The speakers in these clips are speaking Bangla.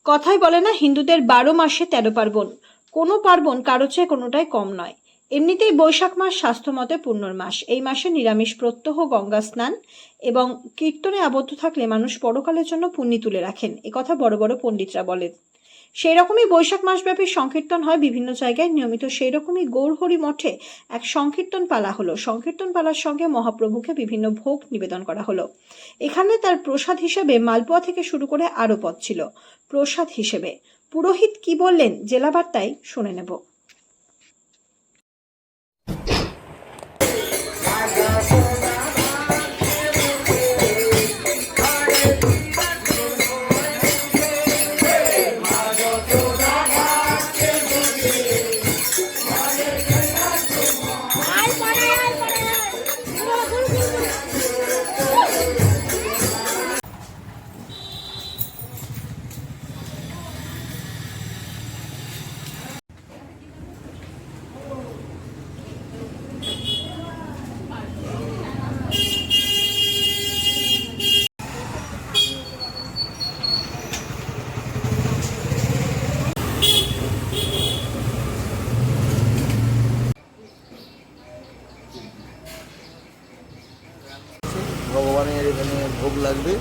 কথাই বলে না, হিন্দুদের 12 মাসে 13 পার্বণ। কোনো পার্বণ কারো চেয়ে কোনোটাই কম নয়। এমনিতেই বৈশাখ মাস স্বাস্থ্যমতে পুণ্যর মাস। এই মাসে নিরামিষ প্রত্যহ, গঙ্গা স্নান এবং কীর্তনে আবদ্ধ থাকলে মানুষ পরকালের জন্য পুণ্যি তুলে রাখেন, একথা বড় বড় পণ্ডিতরা বলেন। সেই রকমই বৈশাখ মাসব্যাপী সংকীর্তন হয় বিভিন্ন জায়গায় নিয়মিত। সেই রকমই গৌরহরি মঠে এক সংকীর্তন পালা হলো। সংকীর্তন পালার সঙ্গে মহাপ্রভুকে বিভিন্ন ভোগ নিবেদন করা হলো। এখানে তার প্রসাদ হিসেবে মালপোয়া থেকে শুরু করে আরও পদ ছিল প্রসাদ হিসেবে। পুরোহিত কি বললেন জেলা বার্তায় শুনে নেব। ভগবানের এখানে ভোগ লাগবে,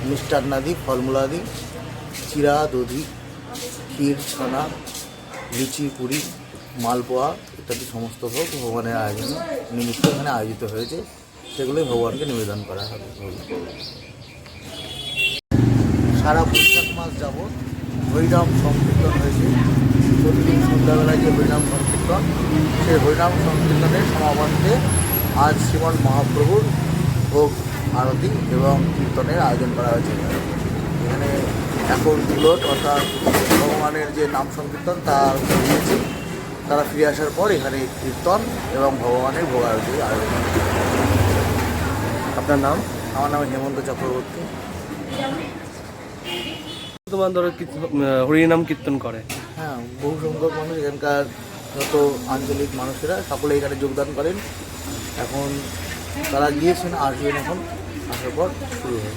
মিষ্টান্নাদি, ফলমূলাদি, চিরা, দধি, ক্ষীর, ছানা, লুচি, পুরি, মালপোয়া ইত্যাদি সমস্ত ভোগ ভগবানের আয়োজনে নিমিত্ত এখানে আয়োজিত হয়েছে। সেগুলোই ভগবানকে নিবেদন করা হবে। সারা বৈশাখ মাস যাবৎ হরিনাম সংকীর্তন হয়েছে। প্রতিদিন সন্ধ্যাবেলায় যে হরিনাম সংকীর্তন, সেই হরিনাম সংকীর্তনের সমাবর্তে আজ শ্রীমন মহাপ্রভুর ভোগ আরতি এবং কীর্তনের আয়োজন করা হয়েছে। এখানে এখন দুলট অর্থাৎ ভগবানের যে নাম সংকীর্তন তা হয়েছে, তারা ফিরে আসার পর এখানে কীর্তন এবং ভগবানের ভোগ আরতির আয়োজন। আপনার নাম? আমার নাম হেমন্ত চক্রবর্তী। তোমার ধরো হরিনাম কীর্তন করে? হ্যাঁ, বহু সংখ্যক মানুষ, এখানকার যত আঞ্চলিক মানুষেরা সকলে এখানে যোগদান করেন। এখন তারা গিয়েছেন, আসবেন, এখন আসার পর শুরু হয়।